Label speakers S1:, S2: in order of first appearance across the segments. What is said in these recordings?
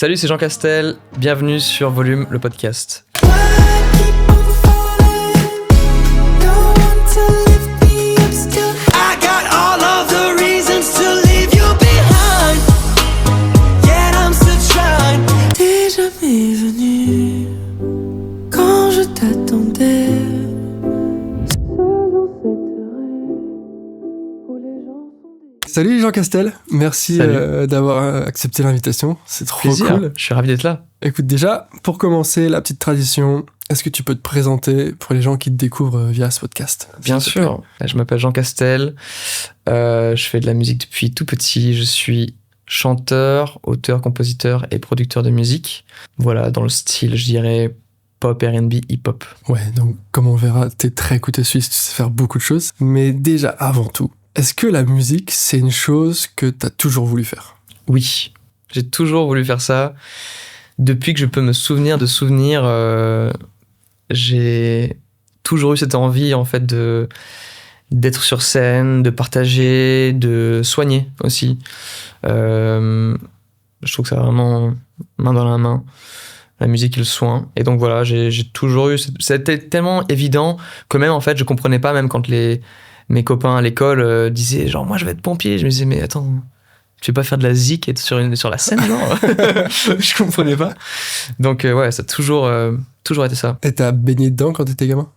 S1: Salut, c'est Jean Castel, bienvenue sur Volume, le podcast.
S2: Salut Jean Castel, merci d'avoir accepté l'invitation, c'est trop
S1: Plaisir.
S2: Cool.
S1: Je suis ravi d'être là.
S2: Écoute, déjà, pour commencer, la petite tradition, est-ce que tu peux te présenter pour les gens qui te découvrent via ce podcast?
S1: Bien sûr, je m'appelle Jean Castel, je fais de la musique depuis tout petit, je suis chanteur, auteur, compositeur et producteur de musique. Voilà, dans le style, je dirais pop, R&B, hip-hop.
S2: Ouais, donc comme on verra, t'es très couteau suisse, tu sais faire beaucoup de choses, mais déjà, avant tout, est-ce que la musique, c'est une chose que t'as toujours voulu faire?
S1: Oui, j'ai toujours voulu faire ça. Depuis que je peux me souvenir de souvenirs, j'ai toujours eu cette envie en fait d'être sur scène, de partager, de soigner aussi. Je trouve que ça va vraiment main dans la main, la musique et le soin. Et donc voilà, j'ai toujours eu... C'était tellement évident que même en fait, je comprenais pas, même quand mes copains à l'école disaient genre moi je vais être pompier, je me disais mais attends, tu veux pas faire de la zik et être sur la scène, genre? Je comprenais pas. Donc ouais, ça a toujours été ça.
S2: Et t'as baigné dedans quand t'étais gamin?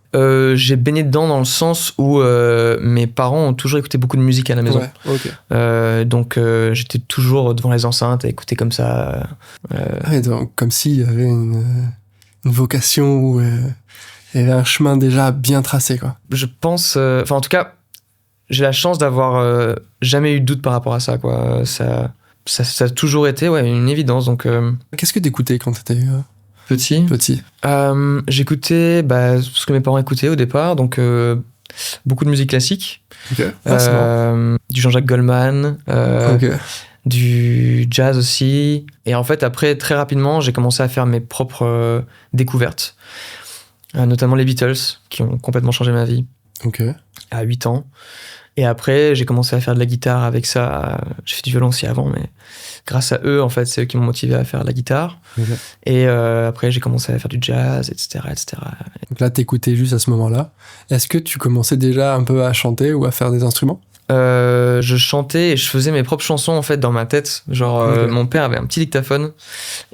S1: J'ai baigné dedans dans le sens où mes parents ont toujours écouté beaucoup de musique à la maison.
S2: Ouais, ok.
S1: Donc j'étais toujours devant les enceintes à écouter comme ça.
S2: Ouais, donc, comme s'il y avait une vocation où il y avait un chemin déjà bien tracé, quoi.
S1: Je pense... en tout cas, j'ai la chance d'avoir jamais eu de doute par rapport à ça, quoi. Ça a toujours été une évidence. Donc,
S2: Qu'est-ce que t'écoutais quand t'étais
S1: petit. J'écoutais ce que mes parents écoutaient au départ, donc beaucoup de musique classique, du Jean-Jacques Goldman, du jazz aussi. Et en fait, après, très rapidement, j'ai commencé à faire mes propres découvertes, notamment les Beatles, qui ont complètement changé ma vie à 8 ans. Et après, j'ai commencé à faire de la guitare avec ça. J'ai fait du violon aussi avant, mais grâce à eux, en fait, c'est eux qui m'ont motivé à faire de la guitare. Et après, j'ai commencé à faire du jazz, etc., etc.
S2: Donc là, t'écoutais juste à ce moment-là. Est-ce que tu commençais déjà un peu à chanter ou à faire des instruments?
S1: Je chantais et je faisais mes propres chansons en fait dans ma tête. Genre mon père avait un petit dictaphone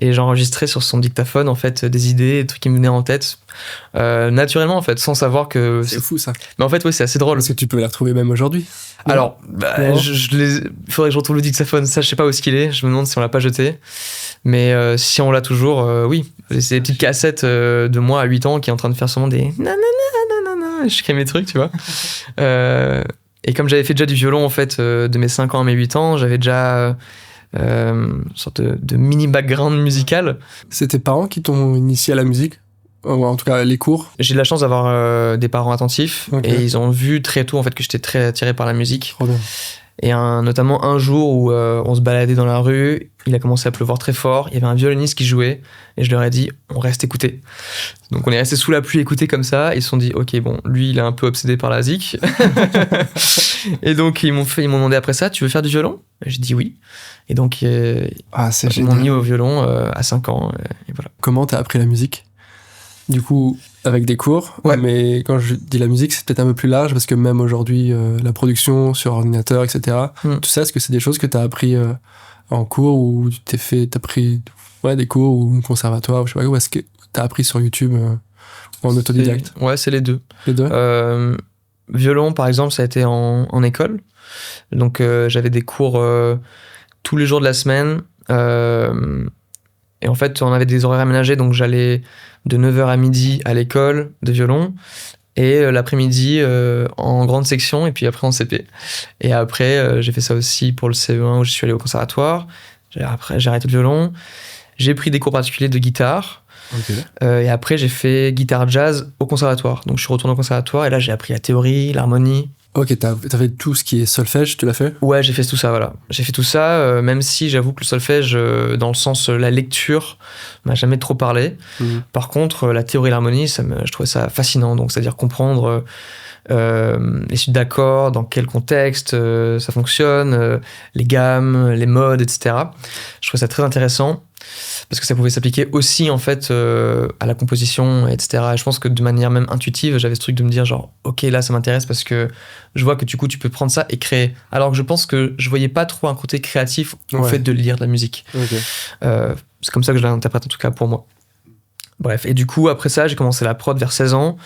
S1: et j'enregistrais sur son dictaphone en fait des idées, des trucs qui me venaient en tête naturellement en fait, sans savoir que
S2: c'est fou ça.
S1: Mais en fait c'est assez drôle.
S2: Est-ce que tu peux les retrouver même aujourd'hui?
S1: Alors il faudrait que je retrouve le dictaphone, ça je sais pas où est-ce qu'il est, je me demande si on l'a pas jeté, mais si on l'a toujours, oui, c'est des petites cassettes de moi à 8 ans qui est en train de faire sûrement des nanana, je crée mes trucs, tu vois. Et comme j'avais fait déjà du violon en fait de mes 5 ans à mes 8 ans, j'avais déjà une sorte de mini background musical.
S2: C'est tes parents qui t'ont initié à la musique? Ou en tout cas les cours?
S1: J'ai de la chance d'avoir des parents attentifs et ils ont vu très tôt en fait que j'étais très attiré par la musique.
S2: Trop bien.
S1: Et notamment un jour où on se baladait dans la rue, il a commencé à pleuvoir très fort, il y avait un violoniste qui jouait et je leur ai dit on reste écouter. Donc on est resté sous la pluie écouter comme ça, ils se sont dit ok bon lui il est un peu obsédé par la zik. Et donc ils m'ont demandé après ça tu veux faire du violon? J'ai dit oui. Et donc ils m'ont mis au violon à 5 ans et voilà.
S2: Comment t'as appris la musique? Du coup, avec des cours, mais quand je dis la musique, c'est peut-être un peu plus large, parce que même aujourd'hui, la production sur ordinateur, etc., tout ça, est-ce que c'est des choses que tu as appris en cours, ou t'as pris des cours, ou un conservatoire, ou je sais pas, ou est-ce que tu as appris sur YouTube ou en autodidacte?
S1: C'est les deux.
S2: Les deux?
S1: Violon, par exemple, ça a été en école. Donc, j'avais des cours tous les jours de la semaine. Et en fait, on avait des horaires aménagés, donc j'allais de 9h à midi à l'école de violon et l'après-midi en grande section et puis après en CP. Et après, j'ai fait ça aussi pour le CE1 où je suis allé au conservatoire. Après, j'ai arrêté le violon. J'ai pris des cours particuliers de guitare. Et après, j'ai fait guitare jazz au conservatoire. Donc, je suis retourné au conservatoire et là, j'ai appris la théorie, l'harmonie.
S2: Ok, t'as fait tout ce qui est solfège, tu l'as fait?
S1: Ouais, j'ai fait tout ça, voilà. J'ai fait tout ça, même si j'avoue que le solfège, dans le sens la lecture, m'a jamais trop parlé. Par contre, la théorie et l'harmonie, je trouvais ça fascinant. Donc, c'est-à-dire comprendre les suites d'accords, dans quel contexte ça fonctionne, les gammes, les modes, etc. Je trouvais ça très intéressant. parce que ça pouvait s'appliquer aussi en fait à la composition, etc. Et je pense que de manière même intuitive, j'avais ce truc de me dire genre ok, là ça m'intéresse parce que je vois que du coup tu peux prendre ça et créer. Alors que je pense que je voyais pas trop un côté créatif au fait de lire de la musique. C'est comme ça que je l'interprète en tout cas pour moi. Bref, et du coup après ça j'ai commencé la prod vers 16 ans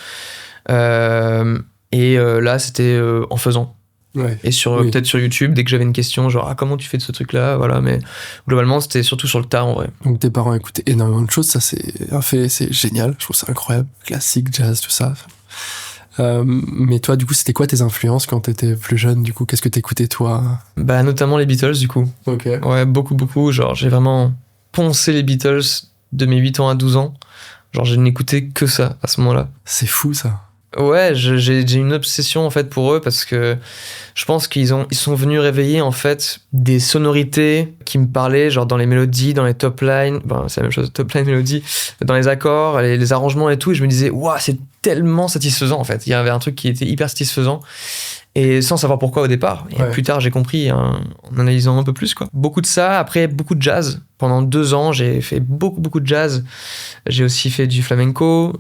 S1: et là c'était en faisant. Et peut-être sur YouTube, dès que j'avais une question, genre comment tu fais de ce truc-là, voilà. Mais globalement, c'était surtout sur le tas en vrai.
S2: Donc tes parents écoutaient énormément de choses, ça c'est un fait, c'est génial, je trouve ça incroyable, classique, jazz, tout ça. Mais toi, du coup, c'était quoi tes influences quand t'étais plus jeune, du coup, qu'est-ce que t'écoutais toi?
S1: Bah notamment les Beatles, du coup. Ouais, beaucoup. Genre j'ai vraiment poncé les Beatles de mes 8 ans à 12 ans. Genre je n'écoutais que ça à ce moment-là.
S2: C'est fou ça.
S1: Ouais, j'ai une obsession en fait pour eux parce que je pense ils sont venus réveiller en fait des sonorités qui me parlaient, genre dans les mélodies, dans les top lines, c'est la même chose, top line mélodie, dans les accords, les arrangements et tout, et je me disais waouh, c'est tellement satisfaisant en fait. Il y avait un truc qui était hyper satisfaisant. Et sans savoir pourquoi au départ. Et plus tard, j'ai compris en analysant un peu plus, quoi. Beaucoup de ça. Après, beaucoup de jazz. Pendant 2 ans, j'ai fait beaucoup de jazz. J'ai aussi fait du flamenco.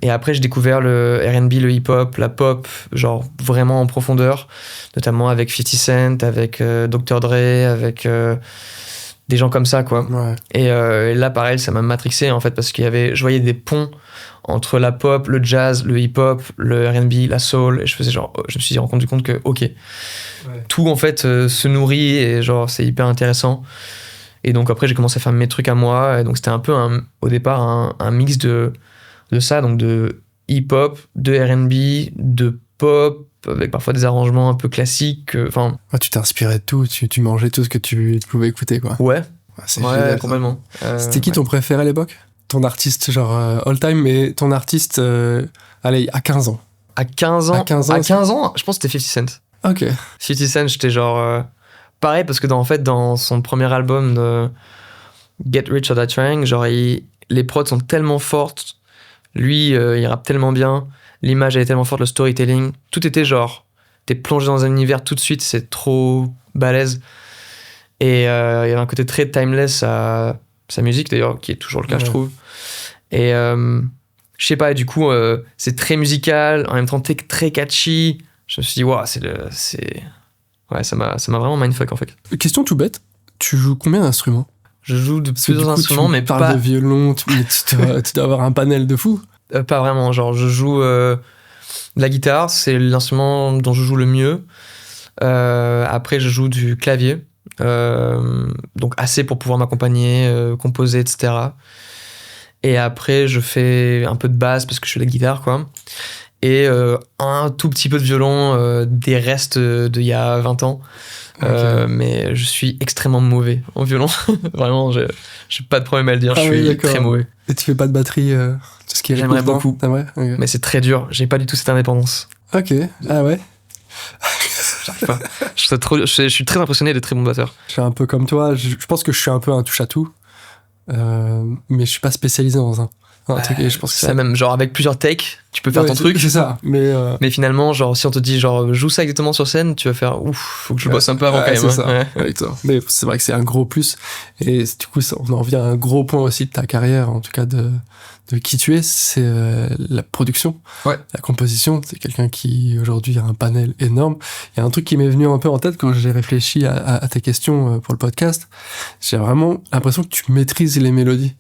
S1: Et après, j'ai découvert le R&B, le hip-hop, la pop, genre vraiment en profondeur. Notamment avec 50 Cent, avec Dr. Dre, avec des gens comme ça, quoi. Et là, pareil, ça m'a matrixé, en fait, parce je voyais des ponts entre la pop, le jazz, le hip-hop, le R&B, la soul, et je me suis rendu compte que tout en fait se nourrit et genre c'est hyper intéressant. Et donc après j'ai commencé à faire mes trucs à moi, et donc c'était un peu au départ un mix de ça, donc de hip-hop, de R&B, de pop, avec parfois des arrangements un peu classiques.
S2: Tu t'es inspiré de tout, tu mangeais tout ce que tu pouvais écouter, quoi.
S1: Ouais,
S2: génial,
S1: complètement.
S2: C'était qui ton préféré à l'époque? Ton artiste, genre all time, mais ton artiste, allez, à 15 ans.
S1: À 15 ans, je pense que c'était 50 Cent.
S2: Ok.
S1: 50 Cent, j'étais genre... pareil, parce que dans son premier album de Get Rich or Die Trying, genre les prods sont tellement fortes, lui, il rappe tellement bien, l'image elle est tellement forte, le storytelling, tout était genre... T'es plongé dans un univers tout de suite, c'est trop balèze. Et il y avait un côté très timeless à sa musique, d'ailleurs, qui est toujours le cas, je trouve. Et je sais pas, et du coup, c'est très musical, en même temps très catchy. Je me suis dit, waouh, ouais, ça m'a vraiment mindfuck en fait.
S2: Question tout bête, tu joues combien d'instruments?
S1: Je joue de plusieurs instruments, mais pas.
S2: Tu parles de violon, tu dois avoir un panel de fou.
S1: Pas vraiment, genre je joue la guitare, c'est l'instrument dont je joue le mieux. Après, je joue du clavier, donc assez pour pouvoir m'accompagner, composer, etc. Et après, je fais un peu de basse parce que je fais de la guitare, quoi. Et un tout petit peu de violon, des restes d'il y a 20 ans. Mais je suis extrêmement mauvais en violon. Vraiment, j'ai pas de problème à le dire, je suis très mauvais.
S2: Et tu fais pas de batterie, tout ce qui est
S1: J'aimerais beaucoup.
S2: Ah ouais,
S1: mais c'est très dur, j'ai pas du tout cette indépendance.
S2: Ok, ah ouais.
S1: J'arrive pas. Je suis très impressionné des très bons batteurs.
S2: Je suis un peu comme toi, je pense que je suis un peu un touche-à-tout. Mais je suis pas spécialisé dans un truc, et je pense que
S1: c'est même genre avec plusieurs takes tu peux faire ton truc,
S2: c'est ça,
S1: mais finalement genre si on te dit genre joue ça exactement sur scène, tu vas faire ouf, faut que je bosse un peu avant quand même,
S2: c'est ça. Mais c'est vrai que c'est un gros plus, et du coup on en revient à un gros point aussi de ta carrière, en tout cas de qui tu es, c'est la production, la composition. C'est quelqu'un qui aujourd'hui a un panel énorme. Il y a un truc qui m'est venu un peu en tête quand j'ai réfléchi à tes questions pour le podcast. J'ai vraiment l'impression que tu maîtrises les mélodies.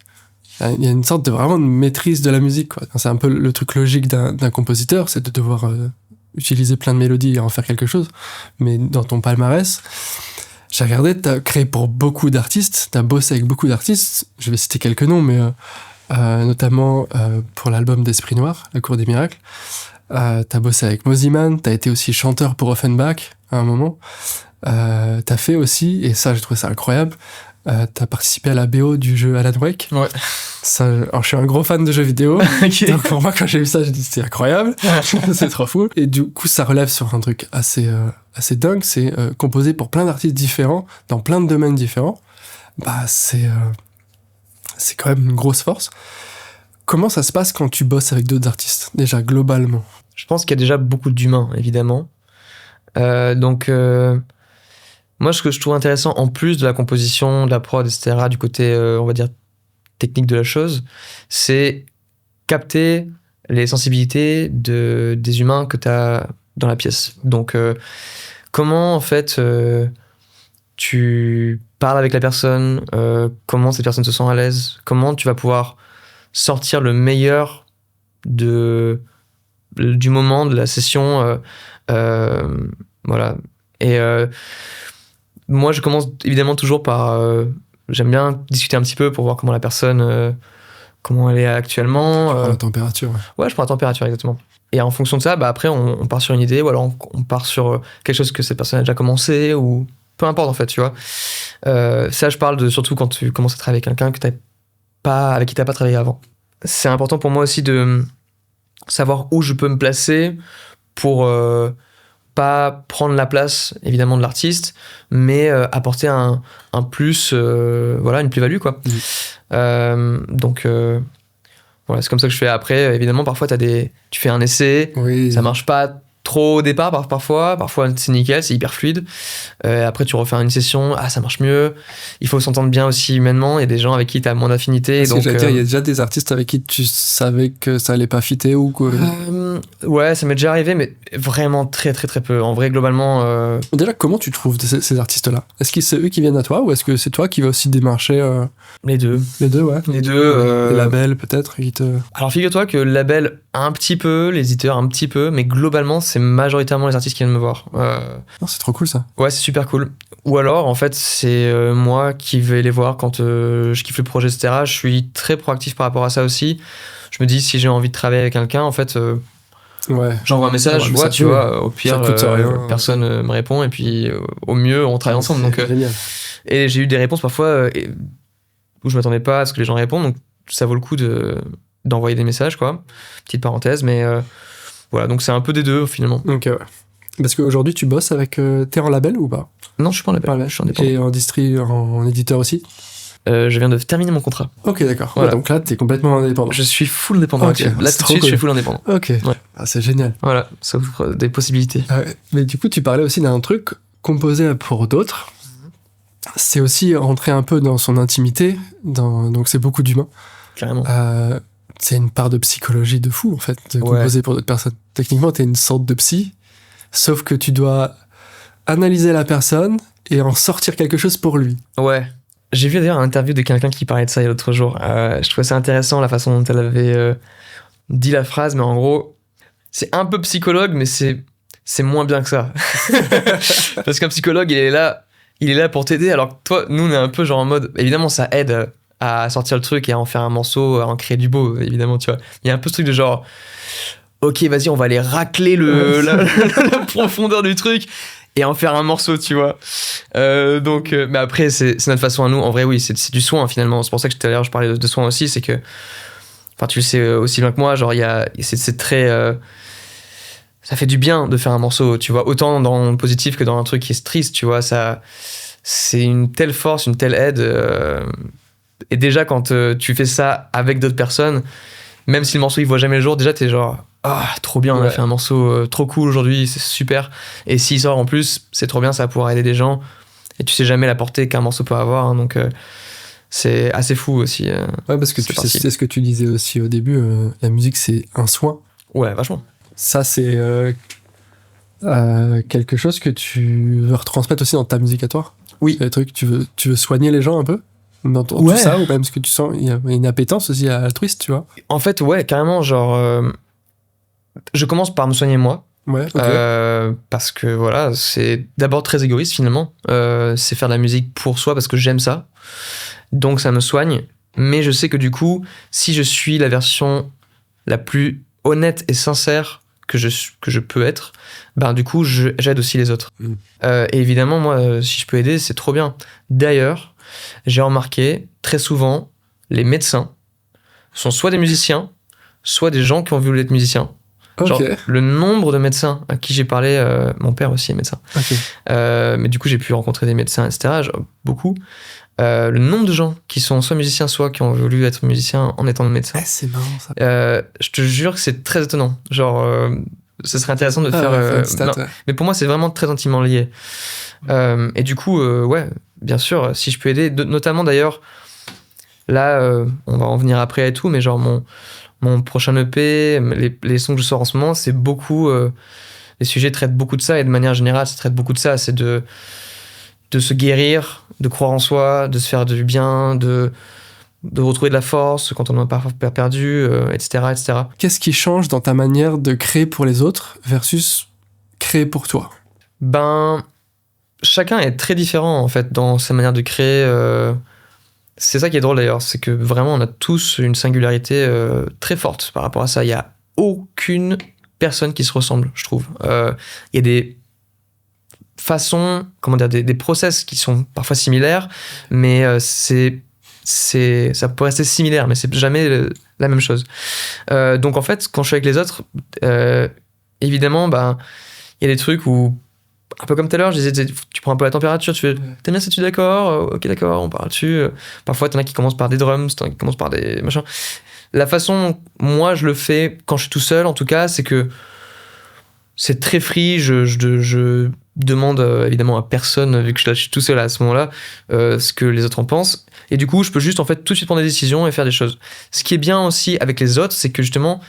S2: Il y a une sorte de vraiment de maîtrise de la musique, quoi. C'est un peu le truc logique d'un compositeur, c'est de devoir utiliser plein de mélodies et en faire quelque chose. Mais dans ton palmarès, j'ai regardé, t'as créé pour beaucoup d'artistes, t'as bossé avec beaucoup d'artistes. Je vais citer quelques noms, mais notamment pour l'album d'Esprit Noir, La Cour des Miracles. T'as bossé avec Mosiman, t'as été aussi chanteur pour Offenbach à un moment. T'as fait aussi, et ça j'ai trouvé ça incroyable, t'as participé à la BO du jeu Alan Wake.
S1: Ouais.
S2: Ça, alors je suis un gros fan de jeux vidéo. Donc pour moi, quand j'ai vu ça, j'ai dit c'est incroyable. C'est trop fou. Et du coup, ça relève sur un truc assez dingue. C'est composé pour plein d'artistes différents, dans plein de domaines différents. Bah, c'est quand même une grosse force. Comment ça se passe quand tu bosses avec d'autres artistes, déjà, globalement?
S1: Je pense qu'il y a déjà beaucoup d'humains, évidemment. Donc, moi, ce que je trouve intéressant, en plus de la composition, de la prod, etc., du côté, on va dire, technique de la chose, c'est capter les sensibilités des humains que tu as dans la pièce. Donc, comment, en fait, tu parles avec la personne, comment cette personne se sent à l'aise, comment tu vas pouvoir sortir le meilleur du moment, de la session. Voilà. Et moi, je commence évidemment toujours par... j'aime bien discuter un petit peu pour voir comment la personne... comment elle est actuellement.
S2: Tu prends la température.
S1: Ouais, je prends la température, exactement. Et en fonction de ça, après, on part sur une idée, ou alors on part sur quelque chose que cette personne a déjà commencé, ou peu importe, en fait, tu vois. Ça, je parle surtout quand tu commences à travailler avec quelqu'un avec qui tu n'as pas travaillé avant. C'est important pour moi aussi de savoir où je peux me placer pour pas prendre la place, évidemment, de l'artiste, mais apporter un plus, une plus-value, quoi. Donc, voilà, c'est comme ça que je fais. Après, évidemment, parfois, tu fais un essai, ça marche pas trop au départ, parfois c'est nickel, c'est hyper fluide. Après, tu refais une session, ça marche mieux. Il faut s'entendre bien aussi humainement. Il y a des gens avec qui tu as moins d'affinité.
S2: Donc, il y a déjà des artistes avec qui tu savais que ça allait pas fitter ou quoi.
S1: Ouais, ça m'est déjà arrivé, mais vraiment très très très peu. En vrai, globalement.
S2: Déjà, comment tu trouves ces artistes-là ? Est-ce que c'est eux qui viennent à toi ou est-ce que c'est toi qui vas aussi démarcher
S1: Les deux.
S2: Les deux, ouais.
S1: Les deux.
S2: Les labels, peut-être
S1: Alors, figure-toi que le label, un petit peu, les éditeurs, un petit peu, mais globalement, c'est majoritairement les artistes qui viennent me voir.
S2: Non, c'est trop cool ça.
S1: Ouais, c'est super cool. Ou alors, en fait, c'est moi qui vais les voir quand je kiffe le projet, etc. Je suis très proactif par rapport à ça aussi. Je me dis, si j'ai envie de travailler avec quelqu'un, en fait, j'envoie un message, tu vois, au pire, personne me répond, et puis au mieux, on travaille ensemble. Donc, et j'ai eu des réponses parfois où je m'attendais pas à ce que les gens répondent, donc ça vaut le coup d'envoyer des messages, quoi. Petite parenthèse, mais voilà, donc c'est un peu des deux, finalement.
S2: Ok, ouais. Parce qu'aujourd'hui, tu bosses avec... t'es en label ou pas ?
S1: Non, je suis pas en label, je suis indépendant.
S2: Et en éditeur aussi ?
S1: Je viens de terminer mon contrat.
S2: Ok, d'accord. Voilà. Ouais, donc là, t'es complètement indépendant.
S1: Je suis full indépendant.
S2: Okay.
S1: Là, tout de suite, je suis full indépendant.
S2: Ok. Ouais. C'est génial.
S1: Voilà, ça ouvre des possibilités.
S2: Mais du coup, tu parlais aussi d'un truc composé pour d'autres. C'est aussi rentrer un peu dans son intimité. Donc, c'est beaucoup d'humains.
S1: Carrément.
S2: C'est une part de psychologie de fou, en fait, de composer pour d'autres personnes. Techniquement, t'es une sorte de psy, sauf que tu dois analyser la personne et en sortir quelque chose pour lui.
S1: Ouais. J'ai vu d'ailleurs une interview de quelqu'un qui parlait de ça l'autre jour. Je trouvais ça intéressant la façon dont elle avait dit la phrase, mais en gros, c'est un peu psychologue, mais c'est moins bien que ça. Parce qu'un psychologue, il est là pour t'aider, alors que toi, nous, on est un peu genre en mode... Évidemment, ça aide à sortir le truc et à en faire un morceau, à en créer du beau, évidemment, tu vois. Il y a un peu ce truc de genre... Ok, vas-y, on va aller racler la profondeur du truc et en faire un morceau, tu vois. Mais après, c'est notre façon à nous. En vrai, oui, c'est du soin, finalement. C'est pour ça que tout à l'heure, je parlais de soin aussi. C'est que, enfin, tu le sais aussi bien que moi, genre, c'est très... ça fait du bien de faire un morceau, tu vois. Autant dans le positif que dans un truc qui est triste, tu vois. C'est une telle force, une telle aide. Et déjà, quand tu fais ça avec d'autres personnes, même si le morceau, il voit jamais le jour, déjà, t'es genre... trop bien, on a fait un morceau trop cool aujourd'hui, c'est super. Et s'il sort en plus, c'est trop bien, ça va pouvoir aider des gens. Et tu sais jamais la portée qu'un morceau peut avoir, hein, donc c'est assez fou aussi.
S2: Ouais, parce que c'est ce que tu disais aussi au début, la musique c'est un soin.
S1: Ouais, vachement.
S2: Ça, c'est quelque chose que tu veux retransmettre aussi dans ta musique à toi.
S1: Oui.
S2: Les trucs, tu veux soigner les gens un peu dans tout ça, ou même ce que tu sens, il y a une appétence aussi altruiste, tu vois.
S1: En fait, ouais, carrément, genre... je commence par me soigner moi.
S2: Ouais, okay.
S1: Parce que voilà, c'est d'abord très égoïste finalement. C'est faire de la musique pour soi parce que j'aime ça. Donc ça me soigne. Mais je sais que du coup, si je suis la version la plus honnête et sincère que je peux être, ben du coup, j'aide aussi les autres. Et évidemment, moi, si je peux aider, c'est trop bien. D'ailleurs, j'ai remarqué très souvent, les médecins sont soit des musiciens, soit des gens qui ont voulu être musiciens. Genre, le nombre de médecins à qui j'ai parlé, mon père aussi est médecin, mais du coup j'ai pu rencontrer des médecins, etc., genre, beaucoup. Le nombre de gens qui sont soit musiciens, soit qui ont voulu être musiciens en étant médecins,
S2: c'est marrant ça.
S1: Je te jure que c'est très étonnant, genre ce serait intéressant de faire mais pour moi c'est vraiment très intimement lié. Et du coup ouais, bien sûr, si je peux aider, notamment d'ailleurs là, on va en venir après et tout, mais genre mon prochain EP, les sons que je sors en ce moment, c'est beaucoup... les sujets traitent beaucoup de ça, et de manière générale, ça traite beaucoup de ça. C'est de se guérir, de croire en soi, de se faire du bien, de retrouver de la force quand on en a parfois perdu, etc., etc.
S2: Qu'est-ce qui change dans ta manière de créer pour les autres versus créer pour toi?
S1: Ben, chacun est très différent, en fait, dans sa manière de créer. C'est ça qui est drôle, d'ailleurs. C'est que vraiment, on a tous une singularité très forte par rapport à ça. Il n'y a aucune personne qui se ressemble, je trouve. Il y a des façons, comment dire, des process qui sont parfois similaires, mais ça peut rester similaire, mais c'est jamais la même chose. Donc en fait, quand je suis avec les autres, évidemment, ben, il y a des trucs où, un peu comme tout à l'heure, je disais, tu prends un peu la température, tu fais, t'aimes bien ça, tu es d'accord? Ok, d'accord, on parle dessus. Parfois, t'en as qui commencent par des drums, t'en as qui commencent par des machins. La façon, moi, je le fais quand je suis tout seul, en tout cas, c'est que c'est très free. Je demande évidemment à personne, vu que je suis tout seul à ce moment-là, ce que les autres en pensent. Et du coup, je peux juste en fait tout de suite prendre des décisions et faire des choses. Ce qui est bien aussi avec les autres, c'est que justement,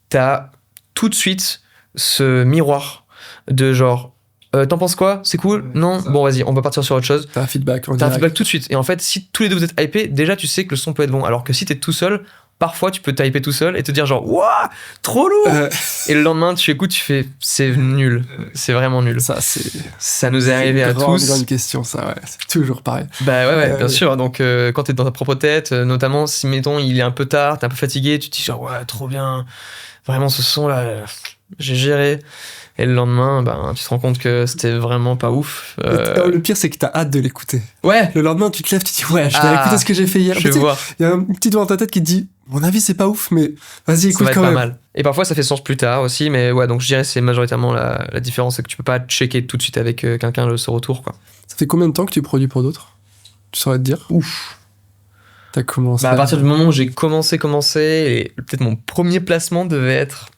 S1: t'as tout de suite ce miroir de genre, t'en penses quoi? C'est cool? Non? Bon, vas-y, on va partir sur autre chose.
S2: T'as un feedback
S1: T'as un feedback tout de suite. Et en fait, si tous les deux vous êtes hypés, déjà tu sais que le son peut être bon. Alors que si t'es tout seul, parfois tu peux t'hyper tout seul et te dire genre, waouh, trop lourd! Et le lendemain, tu écoutes, tu fais, c'est nul. C'est vraiment nul. Ça nous est arrivé à tous.
S2: C'est une grande question, ça, ouais. C'est toujours pareil.
S1: Bah ouais, bien sûr. Donc, quand t'es dans ta propre tête, notamment si, mettons, il est un peu tard, t'es un peu fatigué, tu te dis genre, ouais, trop bien. Vraiment, ce son-là, j'ai géré. Et le lendemain, ben, tu te rends compte que c'était vraiment pas ouf.
S2: Le pire, c'est que t'as hâte de l'écouter.
S1: Ouais.
S2: Le lendemain, tu te lèves, tu te dis, ouais, je vais écouter ce que j'ai fait hier.
S1: Je vais voir.
S2: Il y a un petit doigt dans ta tête qui te dit, mon avis, c'est pas ouf, mais vas-y, écoute quand même.
S1: Pas mal. Et parfois, ça fait sens plus tard aussi, mais ouais, donc je dirais que c'est majoritairement la différence, c'est que tu peux pas checker tout de suite avec quelqu'un ce retour, quoi.
S2: Ça fait combien de temps que tu produis pour d'autres? Tu saurais te dire?
S1: Ouf.
S2: T'as commencé.
S1: À partir du moment où j'ai commencé, et peut-être mon premier placement devait être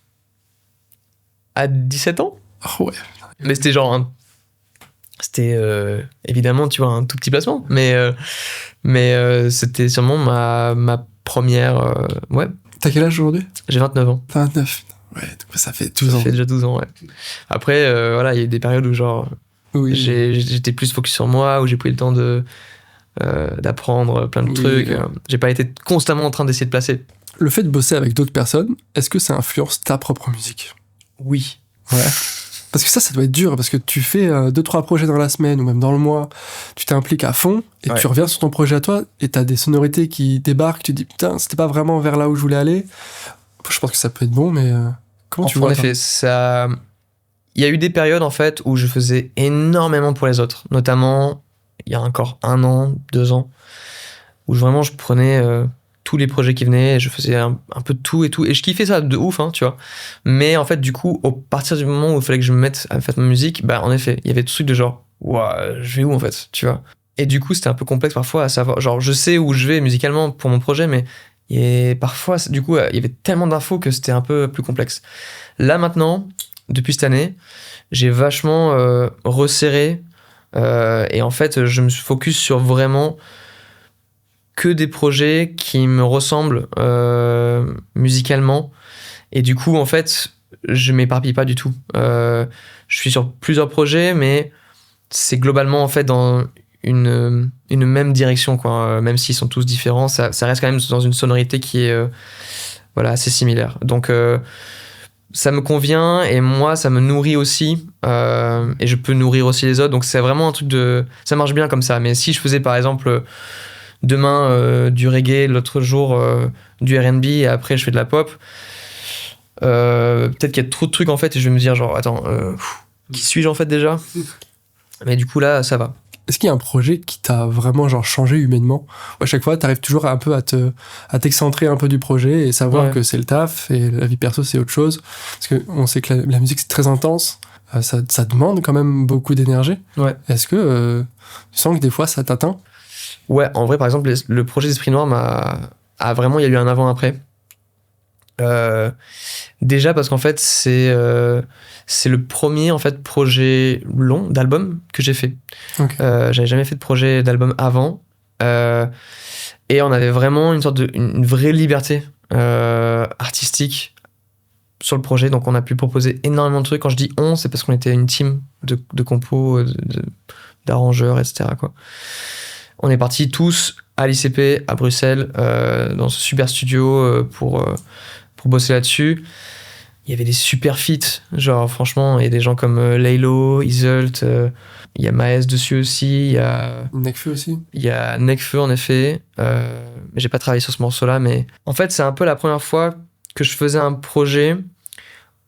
S1: à 17 ans.
S2: Oh ouais.
S1: Mais c'était genre c'était évidemment, tu vois, un tout petit placement, mais c'était sûrement ma première. Ouais.
S2: T'as quel âge aujourd'hui?
S1: J'ai 29 ans.
S2: 29. Ouais, donc ça fait 12 ans.
S1: Ça fait déjà 12 ans, ouais. Après, voilà, il y a eu des périodes où genre
S2: oui.
S1: J'étais plus focus sur moi, où j'ai pris le temps d'apprendre plein de trucs. J'ai pas été constamment en train d'essayer de placer.
S2: Le fait de bosser avec d'autres personnes, est-ce que ça influence ta propre musique?
S1: Oui.
S2: Ouais. Parce que ça doit être dur, parce que tu fais 2-3 projets dans la semaine ou même dans le mois, tu t'impliques à fond, et tu reviens sur ton projet à toi, et t'as des sonorités qui débarquent, tu te dis, putain, c'était pas vraiment vers là où je voulais aller. Je pense que ça peut être bon, mais comment tu vois?
S1: En effet, ça... Il y a eu des périodes, en fait, où je faisais énormément pour les autres, notamment, il y a encore 1 an, 2 ans, où vraiment je prenais... tous les projets qui venaient, je faisais un peu de tout, et je kiffais ça de ouf, hein, tu vois. Mais en fait, du coup, à partir du moment où il fallait que je me mette à faire ma musique, bah en effet, il y avait tout ce truc de genre, ouah, je vais où en fait, tu vois. Et du coup, c'était un peu complexe parfois à savoir, genre, je sais où je vais musicalement pour mon projet, mais parfois, du coup, il y avait tellement d'infos que c'était un peu plus complexe. Là maintenant, depuis cette année, j'ai vachement resserré, et en fait, je me suis focus sur vraiment que des projets qui me ressemblent musicalement, et du coup en fait je m'éparpille pas du tout. Je suis sur plusieurs projets, mais c'est globalement en fait dans une même direction, quoi. Même s'ils sont tous différents, ça reste quand même dans une sonorité qui est voilà, assez similaire, donc ça me convient, et moi ça me nourrit aussi, et je peux nourrir aussi les autres, donc c'est vraiment un truc de... ça marche bien comme ça. Mais si je faisais par exemple demain du reggae, l'autre jour du R&B, et après je fais de la pop, peut-être qu'il y a trop de trucs en fait, et je vais me dire genre attends, qui suis-je en fait déjà? Mais du coup là ça va.
S2: Est-ce qu'il y a un projet qui t'a vraiment genre changé humainement? À chaque fois t'arrives toujours un peu à t'excentrer un peu du projet et savoir que c'est le taf et la vie perso c'est autre chose, parce que on sait que la musique c'est très intense, ça demande quand même beaucoup d'énergie. Est-ce que tu sens que des fois ça t'atteint?
S1: Ouais, en vrai, par exemple, le projet d'Esprit Noir a vraiment, il y a eu un avant-après. Déjà parce qu'en fait, c'est le premier en fait projet long d'album que j'ai fait.
S2: Okay.
S1: J'avais jamais fait de projet d'album avant. Et on avait vraiment une vraie liberté artistique sur le projet. Donc on a pu proposer énormément de trucs. Quand je dis on, c'est parce qu'on était une team de compos, d'arrangeurs, etc., quoi. On est partis tous à l'ICP, à Bruxelles, dans ce super studio pour bosser là-dessus. Il y avait des super feats, genre franchement, il y a des gens comme Laylo, Iselt, il y a Maes dessus aussi, il y a...
S2: Nekfeu aussi.
S1: Il y a Nekfeu en effet, mais j'ai pas travaillé sur ce morceau-là, mais en fait c'est un peu la première fois que je faisais un projet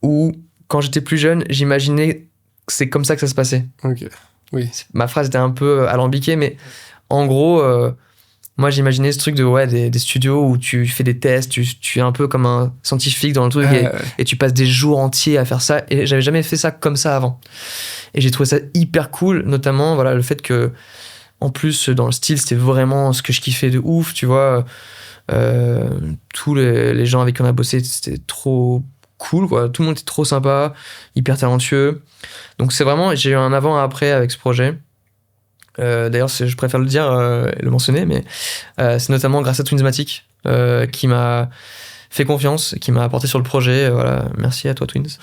S1: où, quand j'étais plus jeune, j'imaginais que c'est comme ça que ça se passait.
S2: Ok, oui.
S1: Ma phrase était un peu alambiquée, mais en gros... moi, j'imaginais ce truc des studios où tu fais des tests, tu es un peu comme un scientifique dans le truc et tu passes des jours entiers à faire ça. Et j'avais jamais fait ça comme ça avant. Et j'ai trouvé ça hyper cool, notamment le fait que, en plus, dans le style, c'était vraiment ce que je kiffais de ouf, tu vois. Tous les gens avec qui on a bossé, c'était trop cool, quoi. Tout le monde était trop sympa, hyper talentueux. Donc c'est vraiment, j'ai eu un avant et un après avec ce projet. D'ailleurs, je préfère le dire et le mentionner, mais c'est notamment grâce à Twinsmatic qui m'a fait confiance, qui m'a apporté sur le projet. Voilà, merci à toi, Twins.